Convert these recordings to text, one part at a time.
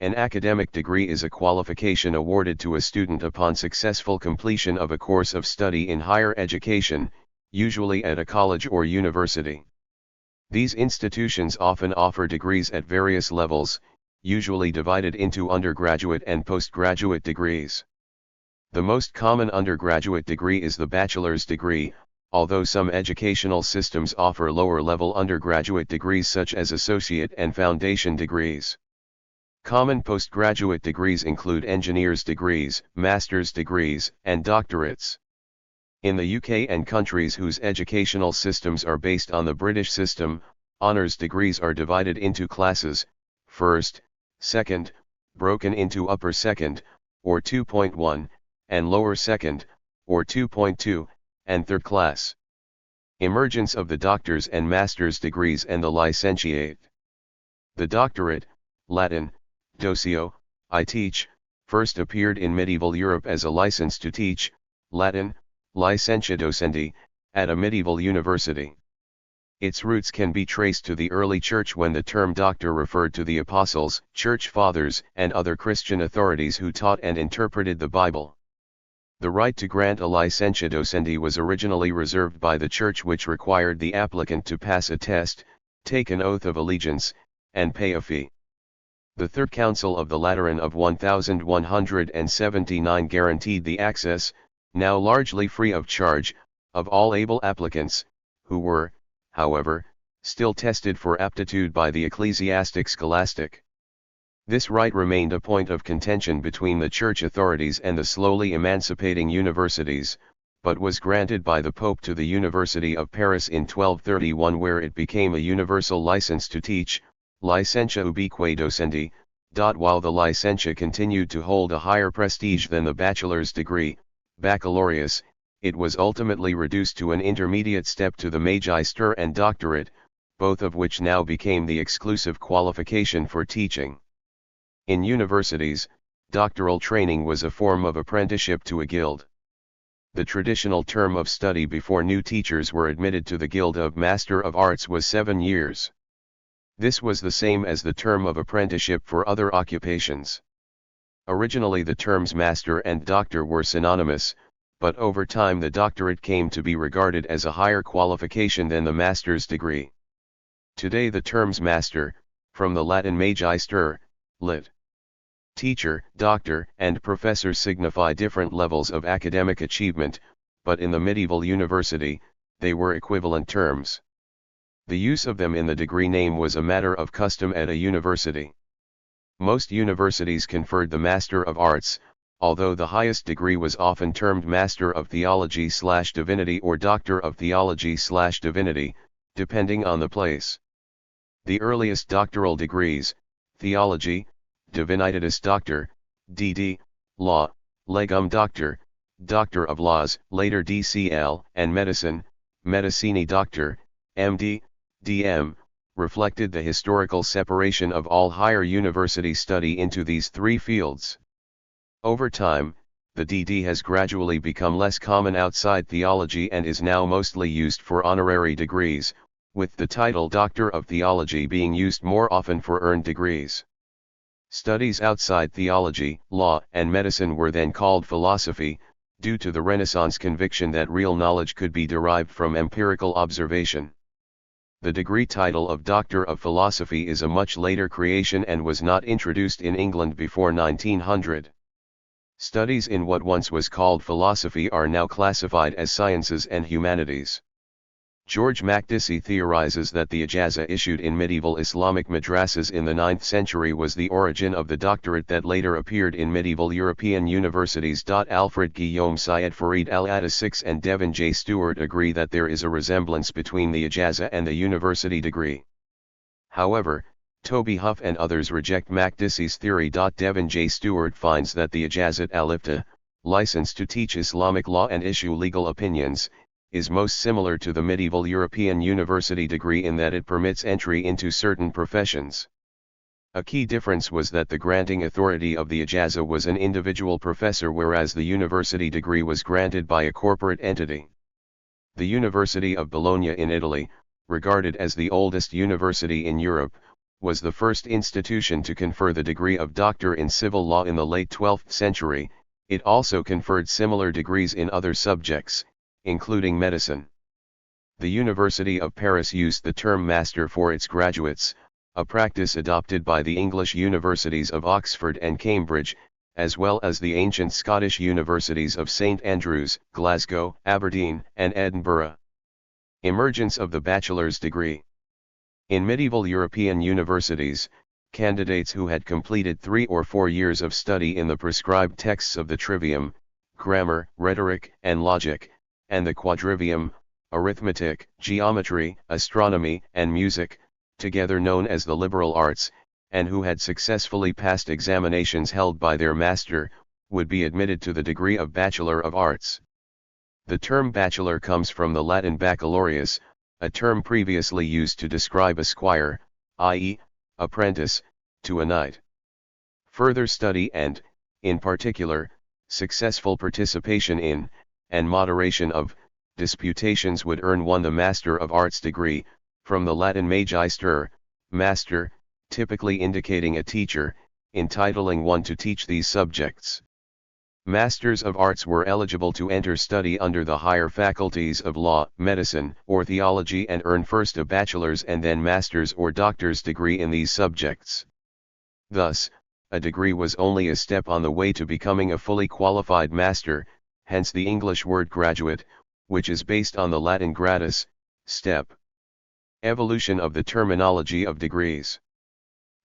An academic degree is a qualification awarded to a student upon successful completion of a course of study in higher education, usually at a college or university. These institutions often offer degrees at various levels, usually divided into undergraduate and postgraduate degrees. The most common undergraduate degree is the bachelor's degree, although some educational systems offer lower-level undergraduate degrees such as associate and foundation degrees. Common postgraduate degrees include engineer's degrees, master's degrees, and doctorates. In the UK and countries whose educational systems are based on the British system, honours degrees are divided into classes, first, second, broken into upper second, or 2.1, and lower second, or 2.2, and third class. Emergence of the doctor's and master's degrees and the licentiate. The doctorate, Latin, doceo, I teach, first appeared in medieval Europe as a license to teach, Latin, licentia docendi, at a medieval university. Its roots can be traced to the early church when the term doctor referred to the apostles, church fathers, and other Christian authorities who taught and interpreted the Bible. The right to grant a licentia docendi was originally reserved by the church, which required the applicant to pass a test, take an oath of allegiance, and pay a fee. The Third Council of the Lateran of 1179 guaranteed the access, now largely free of charge, of all able applicants, who were, however, still tested for aptitude by the ecclesiastic scholastic. This right remained a point of contention between the church authorities and the slowly emancipating universities, but was granted by the Pope to the University of Paris in 1231, where it became a universal license to teach, licentia ubique docendi, while the licentia continued to hold a higher prestige than the bachelor's degree, baccalaureus, it was ultimately reduced to an intermediate step to the magister and doctorate, both of which now became the exclusive qualification for teaching. In universities, doctoral training was a form of apprenticeship to a guild. The traditional term of study before new teachers were admitted to the Guild of Master of Arts was 7 years. This was the same as the term of apprenticeship for other occupations. Originally the terms master and doctor were synonymous, but over time the doctorate came to be regarded as a higher qualification than the master's degree. Today the terms master, from the Latin magister, lit. Teacher, doctor, and professor signify different levels of academic achievement, but in the medieval university, they were equivalent terms. The use of them in the degree name was a matter of custom at a university. Most universities conferred the Master of Arts, although the highest degree was often termed Master of Theology/Divinity or Doctor of Theology/Divinity, depending on the place. The earliest doctoral degrees, Theology, Divinitas Doctor, D.D., Law, Legum Doctor, Doctor of Laws, later D.C.L., and Medicine, Medicini Doctor, M.D., D.M., reflected the historical separation of all higher university study into these three fields. Over time, the D.D. has gradually become less common outside theology and is now mostly used for honorary degrees, with the title Doctor of Theology being used more often for earned degrees. Studies outside theology, law, and medicine were then called philosophy, due to the Renaissance conviction that real knowledge could be derived from empirical observation. The degree title of Doctor of Philosophy is a much later creation and was not introduced in England before 1900. Studies in what once was called philosophy are now classified as sciences and humanities. George Makdisi theorizes that the ijaza issued in medieval Islamic madrasas in the 9th century was the origin of the doctorate that later appeared in medieval European universities. Alfred Guillaume Syed Farid Al-Atasix and Devin J. Stewart agree that there is a resemblance between the ijaza and the university degree. However, Toby Huff and others reject Makdisi's theory. Devin J. Stewart finds that the ijazat al-ifta, license to teach Islamic law and issue legal opinions, is most similar to the medieval European university degree in that it permits entry into certain professions. A key difference was that the granting authority of the ijaza was an individual professor, whereas the university degree was granted by a corporate entity. The University of Bologna in Italy, regarded as the oldest university in Europe, was the first institution to confer the degree of doctor in civil law in the late 12th century. It also conferred similar degrees in other subjects, including medicine. The University of Paris used the term master for its graduates, a practice adopted by the English universities of Oxford and Cambridge, as well as the ancient Scottish universities of St Andrews, Glasgow, Aberdeen, and Edinburgh. Emergence of the bachelor's degree. In medieval European universities, candidates who had completed 3 or 4 years of study in the prescribed texts of the trivium, grammar, rhetoric, and logic, and the quadrivium, arithmetic, geometry, astronomy, and music, together known as the liberal arts, and who had successfully passed examinations held by their master, would be admitted to the degree of Bachelor of Arts. The term bachelor comes from the Latin baccalaureus, a term previously used to describe a squire, i.e., apprentice, to a knight. Further study and, in particular, successful participation in, and moderation of, disputations would earn one the Master of Arts degree, from the Latin magister, master, typically indicating a teacher, entitling one to teach these subjects. Masters of Arts were eligible to enter study under the higher faculties of law, medicine, or theology and earn first a bachelor's and then master's or doctor's degree in these subjects. Thus, a degree was only a step on the way to becoming a fully qualified master, hence the English word graduate, which is based on the Latin gradus, step. Evolution of the terminology of degrees.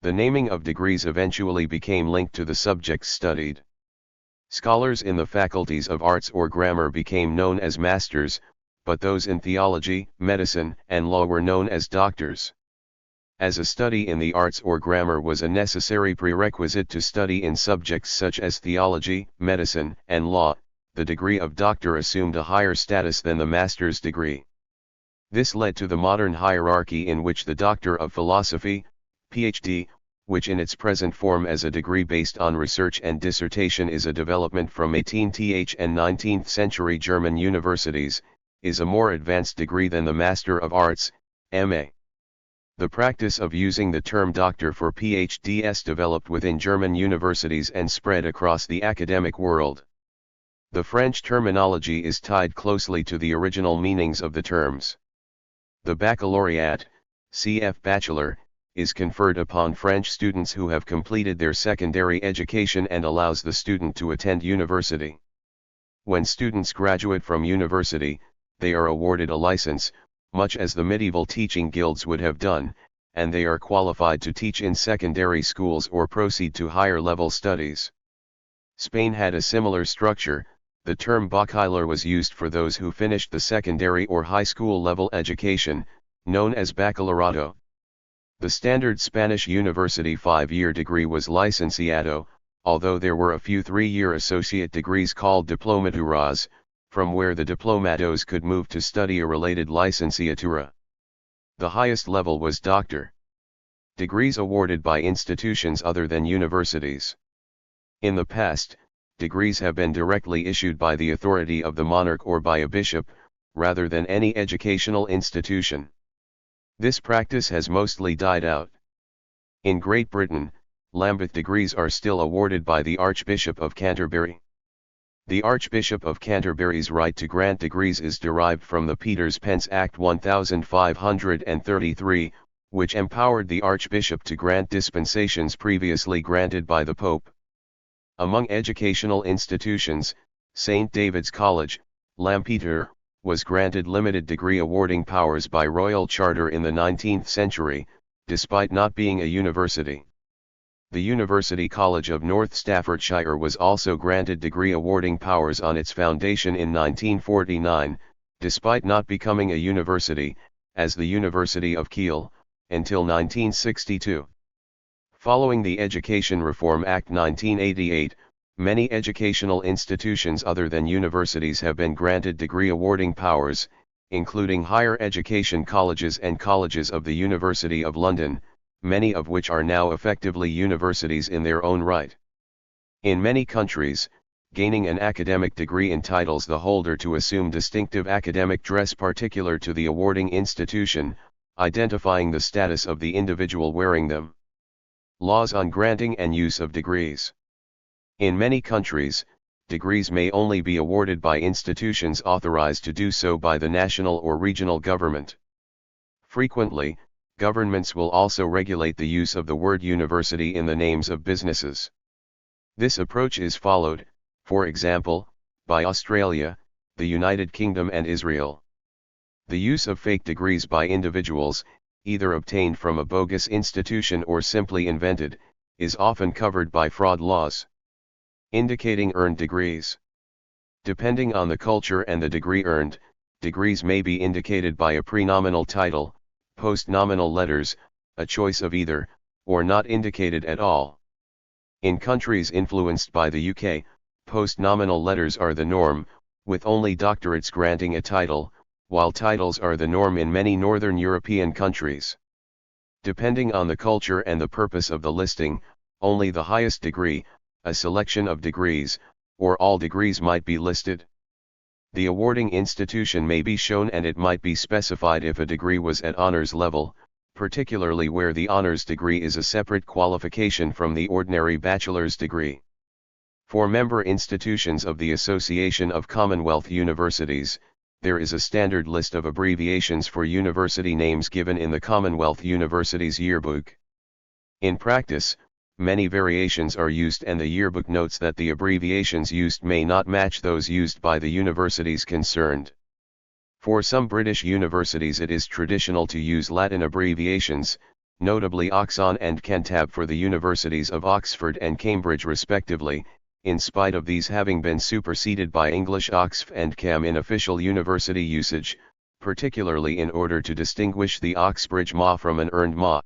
The naming of degrees eventually became linked to the subjects studied. Scholars in the faculties of arts or grammar became known as masters, but those in theology, medicine, and law were known as doctors. As a study in the arts or grammar was a necessary prerequisite to study in subjects such as theology, medicine, and law, the degree of doctor assumed a higher status than the master's degree. This led to the modern hierarchy in which the Doctor of Philosophy, Ph.D., which in its present form as a degree based on research and dissertation is a development from 18th and 19th century German universities, is a more advanced degree than the Master of Arts, M.A. The practice of using the term doctor for PhDs developed within German universities and spread across the academic world. The French terminology is tied closely to the original meanings of the terms. The baccalaureate, cf. Bachelor, is conferred upon French students who have completed their secondary education and allows the student to attend university. When students graduate from university, they are awarded a license, much as the medieval teaching guilds would have done, and they are qualified to teach in secondary schools or proceed to higher level studies. Spain had a similar structure. The term bachiller was used for those who finished the secondary or high school level education, known as baccalaureado. The standard Spanish university 5-year degree was licenciado, although there were a few 3-year associate degrees called diplomaturas, from where the diplomados could move to study a related licenciatura. The highest level was doctor. Degrees awarded by institutions other than universities. In the past, degrees have been directly issued by the authority of the monarch or by a bishop, rather than any educational institution. This practice has mostly died out. In Great Britain, Lambeth degrees are still awarded by the Archbishop of Canterbury. The Archbishop of Canterbury's right to grant degrees is derived from the Peter's Pence Act 1533, which empowered the Archbishop to grant dispensations previously granted by the Pope. Among educational institutions, St. David's College, Lampeter, was granted limited degree awarding powers by royal charter in the 19th century, despite not being a university. The University College of North Staffordshire was also granted degree awarding powers on its foundation in 1949, despite not becoming a university, as the University of Kiel, until 1962. Following the Education Reform Act 1988, many educational institutions other than universities have been granted degree awarding powers, including higher education colleges and colleges of the University of London, many of which are now effectively universities in their own right. In many countries, gaining an academic degree entitles the holder to assume distinctive academic dress particular to the awarding institution, identifying the status of the individual wearing them. Laws on granting and use of degrees. In many countries, degrees may only be awarded by institutions authorized to do so by the national or regional government. Frequently, governments will also regulate the use of the word university in the names of businesses. This approach is followed, for example, by Australia, the United Kingdom and Israel. The use of fake degrees by individuals, either obtained from a bogus institution or simply invented, is often covered by fraud laws. Indicating earned degrees. Depending on the culture and the degree earned, degrees may be indicated by a prenominal title, postnominal letters, a choice of either, or not indicated at all. In countries influenced by the UK, postnominal letters are the norm, with only doctorates granting a title, while titles are the norm in many Northern European countries. Depending on the culture and the purpose of the listing, only the highest degree, a selection of degrees, or all degrees might be listed. The awarding institution may be shown and it might be specified if a degree was at honors level, particularly where the honors degree is a separate qualification from the ordinary bachelor's degree. For member institutions of the Association of Commonwealth Universities, there is a standard list of abbreviations for university names given in the Commonwealth Universities Yearbook. In practice, many variations are used and the yearbook notes that the abbreviations used may not match those used by the universities concerned. For some British universities it is traditional to use Latin abbreviations, notably Oxon and Cantab for the universities of Oxford and Cambridge respectively, in spite of these having been superseded by English Oxf and Cam in official university usage, particularly in order to distinguish the Oxbridge Ma from an earned Ma.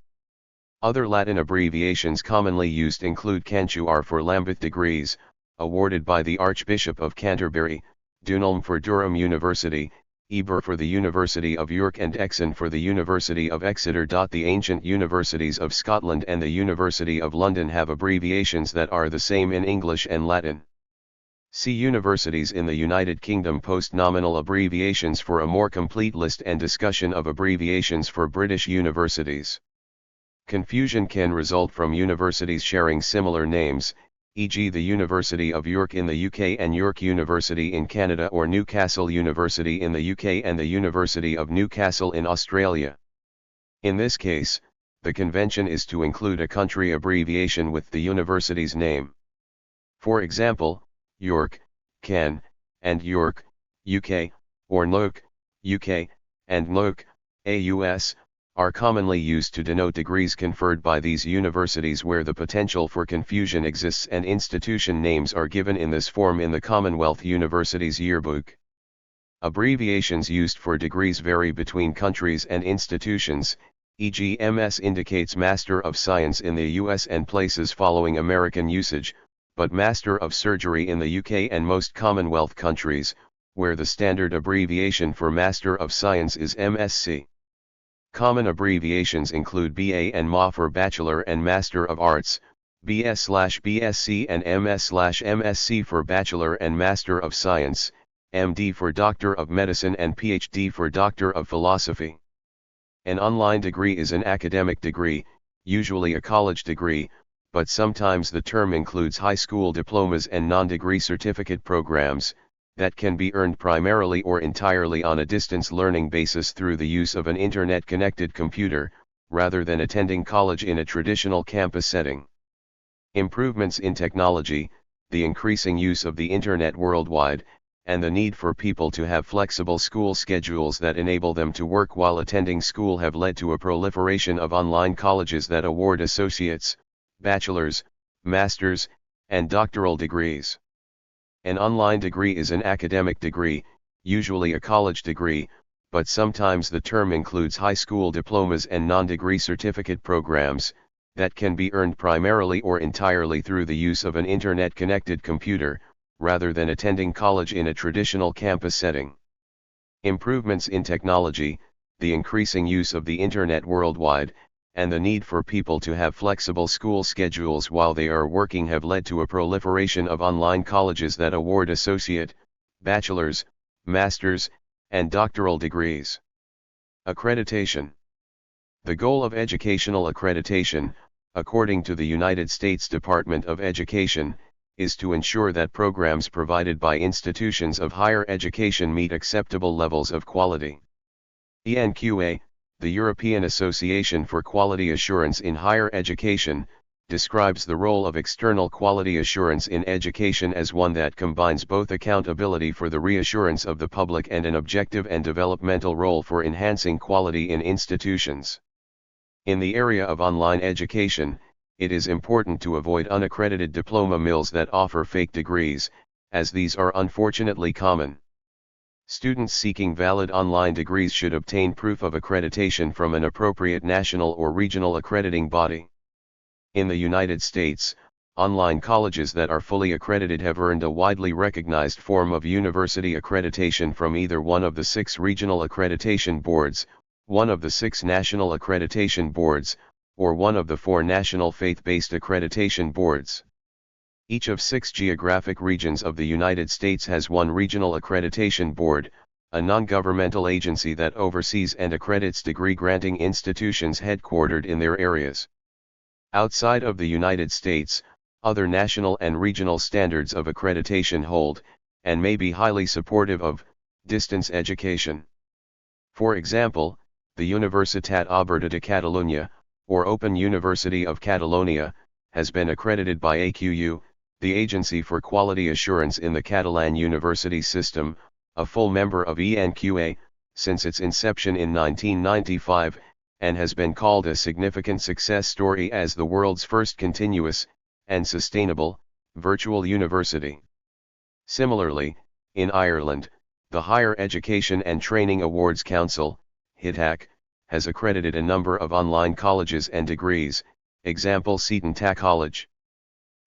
Other Latin abbreviations commonly used include Cantuar for Lambeth degrees, awarded by the Archbishop of Canterbury, Dunelm for Durham University, Eber for the University of York and Exon for the University of Exeter. The ancient universities of Scotland and the University of London have abbreviations that are the same in English and Latin. See universities in the United Kingdom post-nominal abbreviations for a more complete list and discussion of abbreviations for British universities. Confusion can result from universities sharing similar names, e.g. the University of York in the UK and York University in Canada, or Newcastle University in the UK and the University of Newcastle in Australia. In this case, the convention is to include a country abbreviation with the university's name. For example, York, Can, and York, UK, or NOK, UK, and NOK, AUS, are commonly used to denote degrees conferred by these universities where the potential for confusion exists, and institution names are given in this form in the Commonwealth Universities Yearbook. Abbreviations used for degrees vary between countries and institutions, e.g. MS indicates Master of Science in the US and places following American usage, but Master of Surgery in the UK and most Commonwealth countries, where the standard abbreviation for Master of Science is MSc. Common abbreviations include BA and MA for Bachelor and Master of Arts, BS/BSc and MS/MSc for Bachelor and Master of Science, MD for Doctor of Medicine and PhD for Doctor of Philosophy. An online degree is an academic degree, usually a college degree, but sometimes the term includes high school diplomas and non-degree certificate programs, that can be earned primarily or entirely on a distance learning basis through the use of an internet-connected computer, rather than attending college in a traditional campus setting. Improvements in technology, the increasing use of the internet worldwide, and the need for people to have flexible school schedules that enable them to work while attending school have led to a proliferation of online colleges that award associates, bachelor's, master's, and doctoral degrees. An online degree is an academic degree, usually a college degree, but sometimes the term includes high school diplomas and non-degree certificate programs, that can be earned primarily or entirely through the use of an internet-connected computer, rather than attending college in a traditional campus setting. Improvements in technology, the increasing use of the internet worldwide, and the need for people to have flexible school schedules while they are working have led to a proliferation of online colleges that award associate, bachelor's, master's, and doctoral degrees. Accreditation. The goal of educational accreditation, according to the United States Department of Education, is to ensure that programs provided by institutions of higher education meet acceptable levels of quality. ENQA, the European Association for Quality Assurance in Higher Education, describes the role of external quality assurance in education as one that combines both accountability for the reassurance of the public and an objective and developmental role for enhancing quality in institutions. In the area of online education, it is important to avoid unaccredited diploma mills that offer fake degrees, as these are unfortunately common. Students seeking valid online degrees should obtain proof of accreditation from an appropriate national or regional accrediting body. In the United States, online colleges that are fully accredited have earned a widely recognized form of university accreditation from either one of the 6 regional accreditation boards, one of the 6 national accreditation boards, or one of the 4 national faith-based accreditation boards. Each of 6 geographic regions of the United States has one regional accreditation board, a non-governmental agency that oversees and accredits degree-granting institutions headquartered in their areas. Outside of the United States, other national and regional standards of accreditation hold, and may be highly supportive of, distance education. For example, the Universitat Oberta de Catalunya, or Open University of Catalonia, has been accredited by AQU, the Agency for Quality Assurance in the Catalan University System, a full member of ENQA, since its inception in 1995, and has been called a significant success story as the world's first continuous, and sustainable, virtual university. Similarly, in Ireland, the Higher Education and Training Awards Council, HITAC, has accredited a number of online colleges and degrees, example Seton Ta College.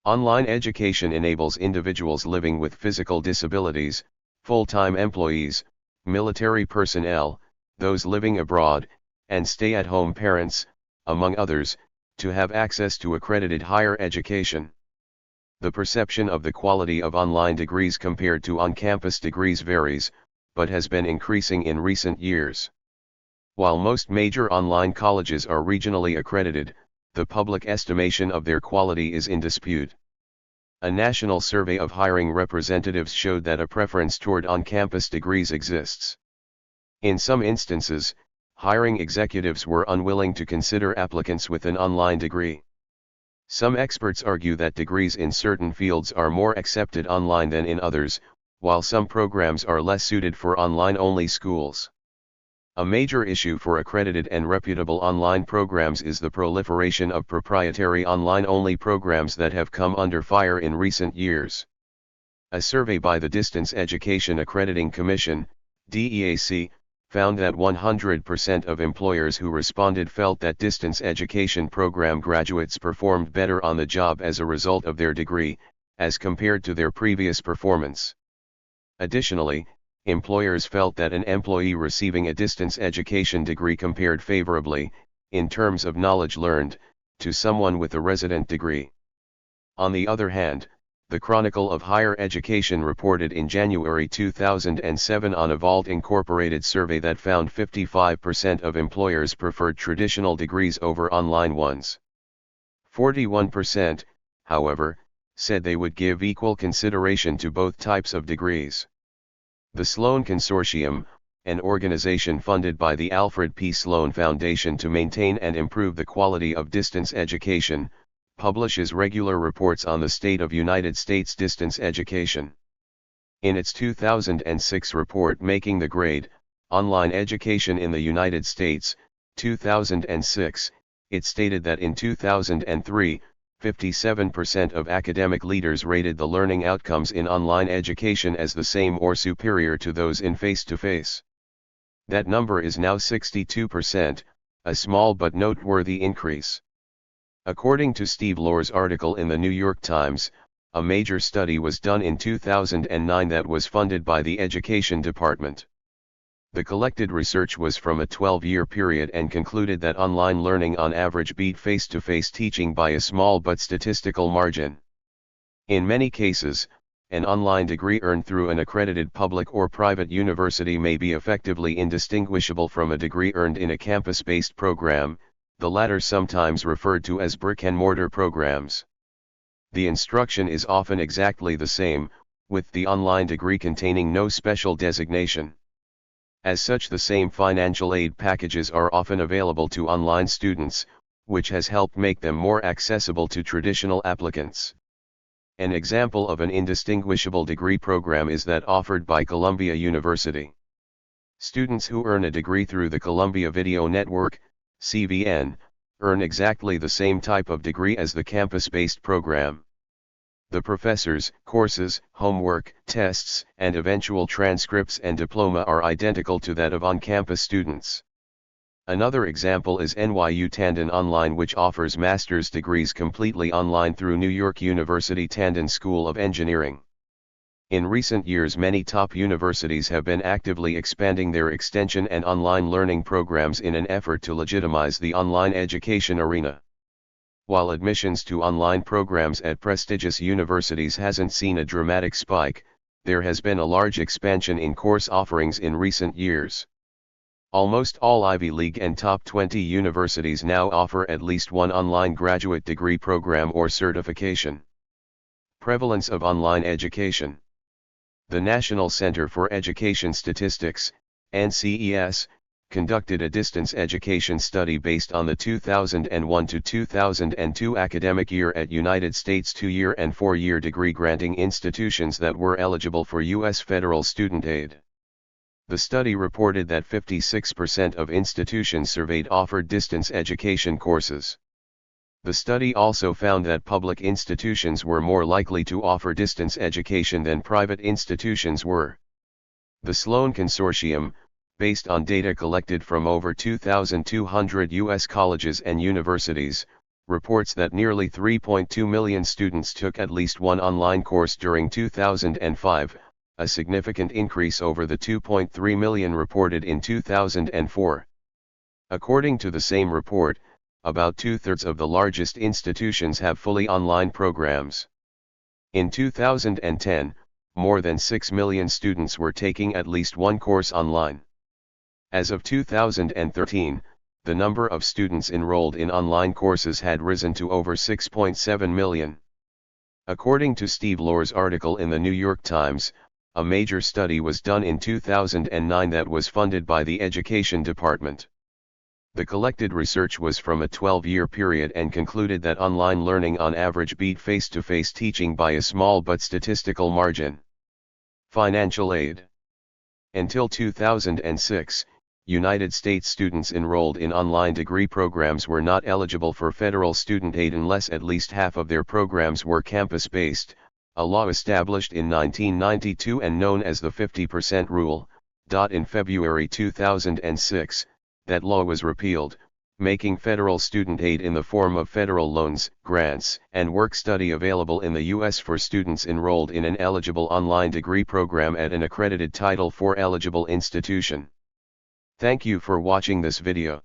Online education enables individuals living with physical disabilities, full-time employees, military personnel, those living abroad, and stay-at-home parents, among others, to have access to accredited higher education. The perception of the quality of online degrees compared to on-campus degrees varies, but has been increasing in recent years. While most major online colleges are regionally accredited, the public estimation of their quality is in dispute. A national survey of hiring representatives showed that a preference toward on-campus degrees exists. In some instances, hiring executives were unwilling to consider applicants with an online degree. Some experts argue that degrees in certain fields are more accepted online than in others, while some programs are less suited for online-only schools. A major issue for accredited and reputable online programs is the proliferation of proprietary online-only programs that have come under fire in recent years. A survey by the Distance Education Accrediting Commission, DEAC, found that 100% of employers who responded felt that distance education program graduates performed better on the job as a result of their degree, as compared to their previous performance. Additionally, employers felt that an employee receiving a distance education degree compared favorably, in terms of knowledge learned, to someone with a resident degree. On the other hand, the Chronicle of Higher Education reported in January 2007 on a Vault Incorporated survey that found 55% of employers preferred traditional degrees over online ones. 41%, however, said they would give equal consideration to both types of degrees. The Sloan Consortium, an organization funded by the Alfred P. Sloan Foundation to maintain and improve the quality of distance education, publishes regular reports on the state of United States distance education. In its 2006 report Making the Grade, Online Education in the United States, 2006, it stated that in 2003, 57% of academic leaders rated the learning outcomes in online education as the same or superior to those in face-to-face. That number is now 62%, a small but noteworthy increase. According to Steve Lohr's article in the New York Times, a major study was done in 2009 that was funded by the Education Department. The collected research was from a 12-year period and concluded that online learning on average beat face-to-face teaching by a small but statistical margin. In many cases, an online degree earned through an accredited public or private university may be effectively indistinguishable from a degree earned in a campus-based program, the latter sometimes referred to as brick-and-mortar programs. The instruction is often exactly the same, with the online degree containing no special designation. As such, the same financial aid packages are often available to online students, which has helped make them more accessible to traditional applicants. An example of an indistinguishable degree program is that offered by Columbia University. Students who earn a degree through the Columbia Video Network, CVN, earn exactly the same type of degree as the campus-based program. The professors, courses, homework, tests, and eventual transcripts and diploma are identical to that of on-campus students. Another example is NYU Tandon Online, which offers master's degrees completely online through New York University Tandon School of Engineering. In recent years, many top universities have been actively expanding their extension and online learning programs in an effort to legitimize the online education arena. While admissions to online programs at prestigious universities hasn't seen a dramatic spike, there has been a large expansion in course offerings in recent years. Almost all Ivy League and top 20 universities now offer at least one online graduate degree program or certification. Prevalence of online education. The National Center for Education Statistics, NCES, conducted a distance education study based on the 2001 to 2002 academic year at United States 2-year and 4-year degree granting institutions that were eligible for U.S. federal student aid. The study reported that 56% of institutions surveyed offered distance education courses. The study also found that public institutions were more likely to offer distance education than private institutions were. The Sloan Consortium, based on data collected from over 2,200 U.S. colleges and universities, reports that nearly 3.2 million students took at least one online course during 2005, a significant increase over the 2.3 million reported in 2004. According to the same report, about two-thirds of the largest institutions have fully online programs. In 2010, more than 6 million students were taking at least one course online. As of 2013, the number of students enrolled in online courses had risen to over 6.7 million. According to Steve Lohr's article in the New York Times, a major study was done in 2009 that was funded by the Education Department. The collected research was from a 12-year period and concluded that online learning on average beat face-to-face teaching by a small but statistical margin. Financial aid. Until 2006, United States students enrolled in online degree programs were not eligible for federal student aid unless at least half of their programs were campus-based, a law established in 1992 and known as the 50% rule. In February 2006, that law was repealed, making federal student aid in the form of federal loans, grants, and work-study available in the U.S. for students enrolled in an eligible online degree program at an accredited Title IV eligible institution. Thank you for watching this video.